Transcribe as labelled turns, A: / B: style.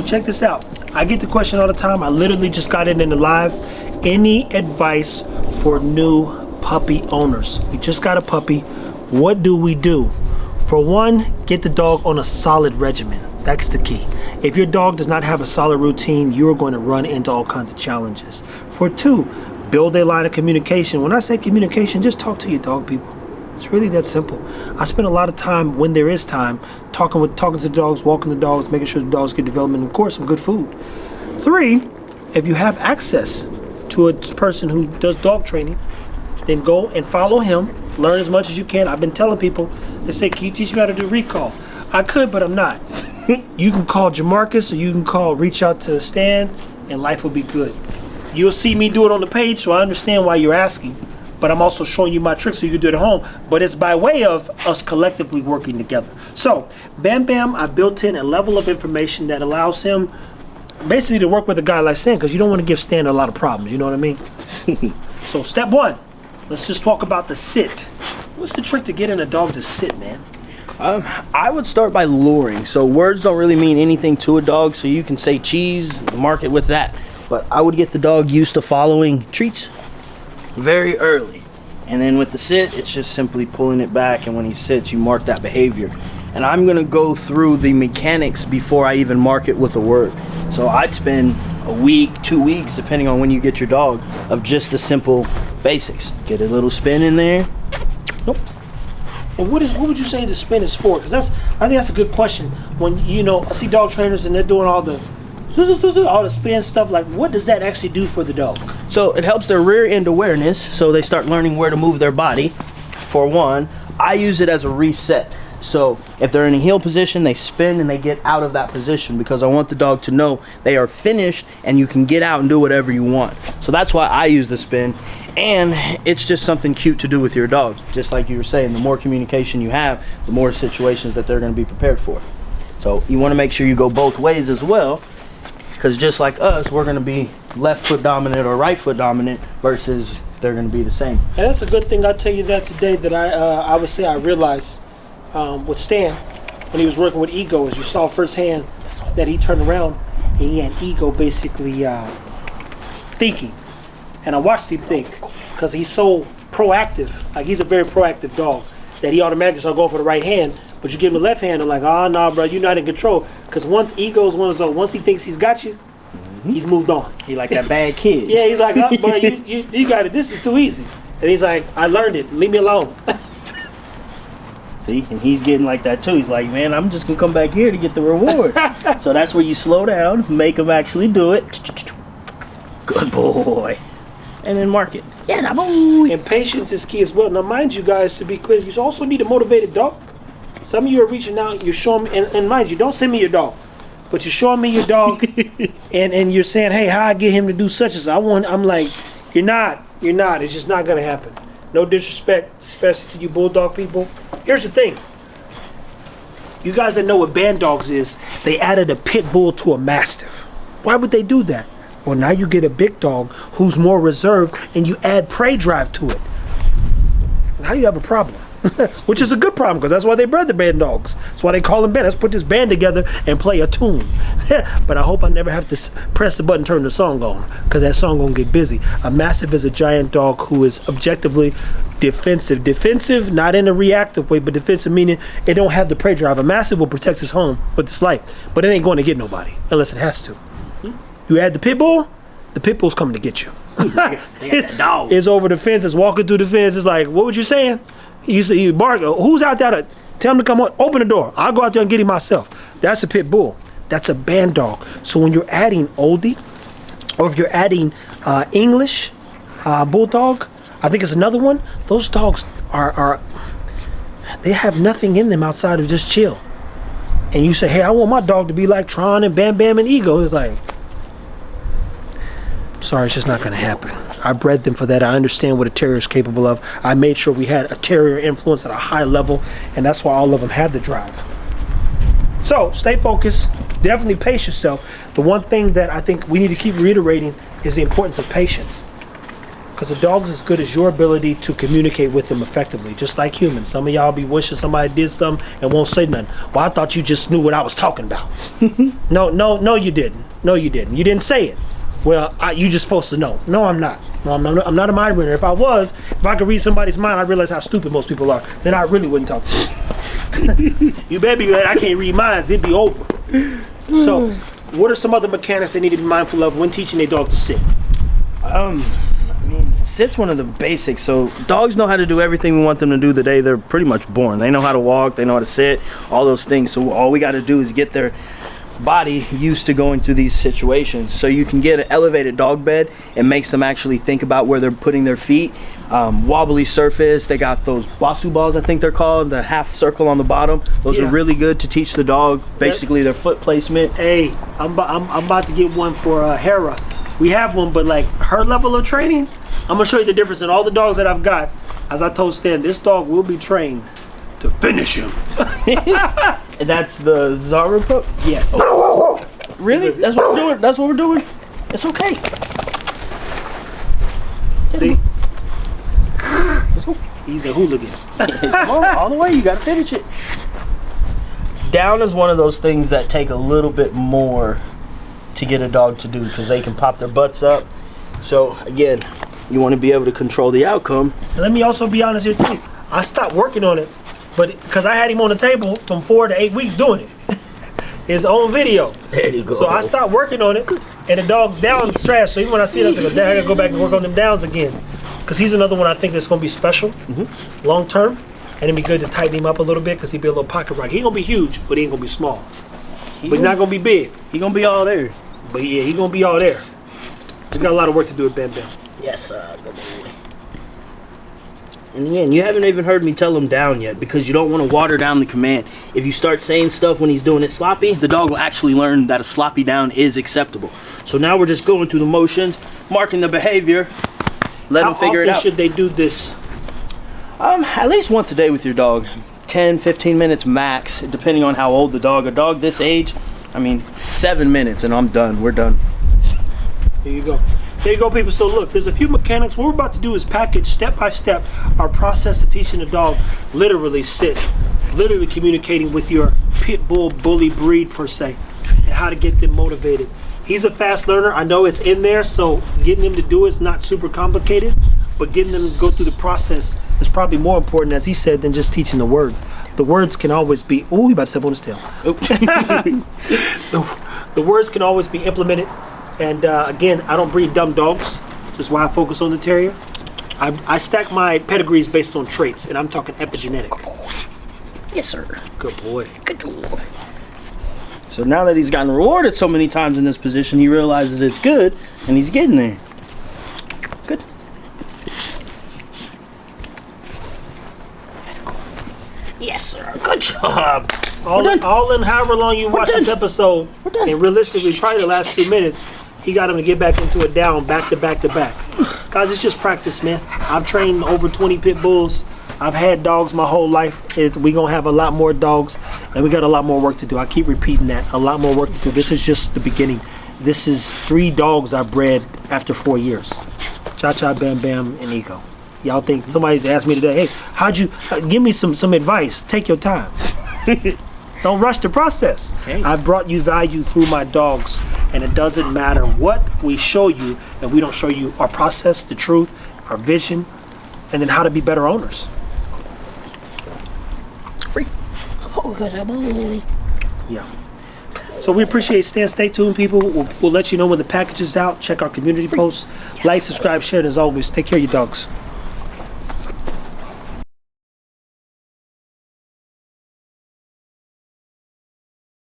A: So check this out. I get the question all the time. I literally just got it in the live. Any advice for new puppy owners? We just got a puppy. What do we do? For one, get the dog on a solid regimen. That's the key. If your dog does not have a solid routine, you are going to run into all kinds of challenges. For two, build a line of communication. When I say communication, just talk to your dog, people. It's really that simple. I spend a lot of time, when there is time, talking to the dogs, walking the dogs, making sure the dogs get development, and of course, some good food. Three, if you have access to a person who does dog training, then go and follow him. Learn as much as you can. I've been telling people, they say, can you teach me how to do recall? I could, but I'm not. You can call Jamarcus or you can reach out to Stan, and life will be good. You'll see me do it on the page, so I understand why you're asking. But I'm also showing you my tricks so you can do it at home. But it's by way of us collectively working together. So, Bam Bam, I built in a level of information that allows him basically to work with a guy like Stan, because you don't want to give Stan a lot of problems, you know what I mean? So step one, let's just talk about the sit. What's the trick to getting a dog to sit, man?
B: I would start by luring. So words don't really mean anything to a dog, so you can say cheese, mark it with that. But I would get the dog used to following treats very early. And then with the sit, it's just simply pulling it back, and when he sits, you mark that behavior. And I'm gonna go through the mechanics before I even mark it with a word. So I'd spend a week, 2 weeks, depending on when you get your dog, of just the simple basics. Get a little spin in there. Nope.
A: And what would you say the spin is for? Because I think that's a good question. When I see dog trainers and they're doing all the spin stuff, like what does that actually do for the dog?
B: So it helps their rear end awareness, so they start learning where to move their body. For one, I use it as a reset. So if they're in a heel position, they spin and they get out of that position, because I want the dog to know they are finished and you can get out and do whatever you want. So that's why I use the spin, and it's just something cute to do with your dog. Just like you were saying, the more communication you have, the more situations that they're going to be prepared for. So you want to make sure you go both ways as well, because just like us, we're going to be left foot dominant or right foot dominant versus they're going to be the same.
A: And that's a good thing. I'll tell you that today, that I would say I realized with Stan when he was working with Ego, is you saw firsthand that he turned around and he had Ego basically thinking. And I watched him think, because he's so proactive. Like, he's a very proactive dog, that he automatically started going for the right hand. But you give him the left hand, they're like, oh, nah, bro, you're not in control. Because once Ego's one of those, once he thinks he's got you, he's moved on.
B: He like that bad kid.
A: Yeah, he's like, oh, bro, you got it. This is too easy. And he's like, I learned it. Leave me alone.
B: See, and he's getting like that too. He's like, man, I'm just gonna come back here to get the reward. So that's where you slow down, make him actually do it. Good boy. And then mark it. Yeah, that boy.
A: And patience is key as well. Now, mind you guys, to be clear, you also need a motivated dog. Some of you are reaching out, you're showing me, and mind you, don't send me your dog, but you're showing me your dog, and you're saying, hey, how I get him to do such as I'm like, you're not. It's just not gonna happen. No disrespect, especially to you bulldog people. Here's the thing. You guys that know what band dogs is, they added a pit bull to a mastiff. Why would they do that? Well, now you get a big dog who's more reserved, and you add prey drive to it. Now you have a problem. Which is a good problem, because that's why they bred the band dogs. That's why they call them band. Let's put this band together and play a tune. But I hope I never have to press the button, turn the song on, because that song gonna get busy. A mastiff is a giant dog who is objectively defensive. Defensive, not in a reactive way, but defensive meaning it don't have the prey drive. A mastiff will protect his home with its life, but it ain't going to get nobody unless it has to. You add the pit bull, the pit bull's coming to get you. It's over the fence, it's walking through the fence. It's like, what was you saying? You bark, who's out there? Tell him to come on, open the door. I'll go out there and get him myself. That's a pit bull. That's a band dog. So when you're adding oldie, or if you're adding English bulldog, I think it's another one. Those dogs they have nothing in them outside of just chill. And you say, hey, I want my dog to be like Tron and Bam Bam and Ego. It's like, sorry, it's just not going to happen. I bred them for that. I understand what a terrier is capable of. I made sure we had a terrier influence at a high level, and that's why all of them had the drive. So stay focused. Definitely pace yourself. The one thing that I think we need to keep reiterating is the importance of patience. Because a dog's as good as your ability to communicate with them effectively, just like humans. Some of y'all be wishing somebody did something and won't say nothing. Well, I thought you just knew what I was talking about. No, you didn't. No, you didn't. You didn't say it. Well, you just supposed to know. No, I'm not. No, I'm not a mind reader. If I was, if I could read somebody's mind, I'd realize how stupid most people are. Then I really wouldn't talk to you. You better be glad I can't read minds. It'd be over. So, what are some other mechanics they need to be mindful of when teaching their dog to sit?
B: Sit's one of the basics. So dogs know how to do everything we want them to do the day they're pretty much born. They know how to walk, they know how to sit, all those things. So all we got to do is get their body used to going through these situations. So you can get an elevated dog bed. It makes them actually think about where they're putting their feet. Wobbly surface. They got those basu balls, I think they're called, the half circle on the bottom. Those are really good to teach the dog basically their foot placement.
A: Hey, I'm about to get one for Hera. We have one, but like her level of training, I'm gonna show you the difference in all the dogs that I've got. As I told Stan, this dog will be trained to finish him.
B: And that's the Zara pup?
A: Yes.
B: Oh. Really? That's what we're doing? That's what we're doing? It's okay.
A: See?
B: Let's go.
A: He's a hooligan.
B: Come on, all the way, you gotta finish it. Down is one of those things that take a little bit more to get a dog to do because they can pop their butts up. So again, you want to be able to control the outcome.
A: And let me also be honest here too. I stopped working on it, but because I had him on the table from 4 to 8 weeks doing it. His own video.
B: There you go.
A: So I stopped working on it, and the dog's down is trash. So even when I see it, I go, Dad, I gotta go back and work on them downs again. Because he's another one I think that's gonna be special, long term, and it'd be good to tighten him up a little bit because he'd be a little pocket rock. He ain't gonna be huge, but he ain't gonna be small. But he's not gonna be big.
B: He gonna be all there.
A: But yeah, he gonna be all there. We got a lot of work to do at Bam Bam.
B: Yes, sir. Good boy. And again, you haven't even heard me tell him down yet because you don't want to water down the command. If you start saying stuff when he's doing it sloppy, the dog will actually learn that a sloppy down is acceptable. So now we're just going through the motions, marking the behavior, let him figure it out.
A: How often should they do this?
B: At least once a day with your dog. 10, 15 minutes max, depending on how old the dog. A dog this age, 7 minutes and I'm done. We're done.
A: There you go. There you go, people. So look, there's a few mechanics. What we're about to do is package step by step our process of teaching a dog literally sit, literally communicating with your pit bull bully breed per se, and how to get them motivated. He's a fast learner. I know it's in there, so getting him to do it's not super complicated, but getting them to go through the process is probably more important, as he said, than just teaching the word. The words can always be, oh, he about to step on his tail. The words can always be implemented. And again, I don't breed dumb dogs. That's why I focus on the terrier. I stack my pedigrees based on traits, and I'm talking epigenetic.
B: Yes, sir.
A: Good boy.
B: Good boy. So now that he's gotten rewarded so many times in this position, he realizes it's good, and he's getting there. Good. Yes, sir. Good job.
A: All in however long you watch this episode, and realistically, probably the last 2 minutes, he got him to get back into a down, back to back to back. Guys, it's just practice, man. I've trained over 20 pit bulls. I've had dogs my whole life. We're going to have a lot more dogs, and we got a lot more work to do. I keep repeating that. A lot more work to do. This is just the beginning. This is 3 dogs I bred after 4 years. Cha-Cha, Bam Bam, and Eco. Y'all think, somebody asked me today, hey, how'd you, give me some advice. Take your time. Don't rush the process. Okay. I brought you value through my dogs, and it doesn't matter what we show you if we don't show you our process, the truth, our vision, and then how to be better owners.
B: Free. Oh, good boy.
A: Yeah. So we appreciate Stan. Stay tuned, people. We'll let you know when the package is out. Check our community posts. Like, subscribe, share, and as always, take care of your dogs.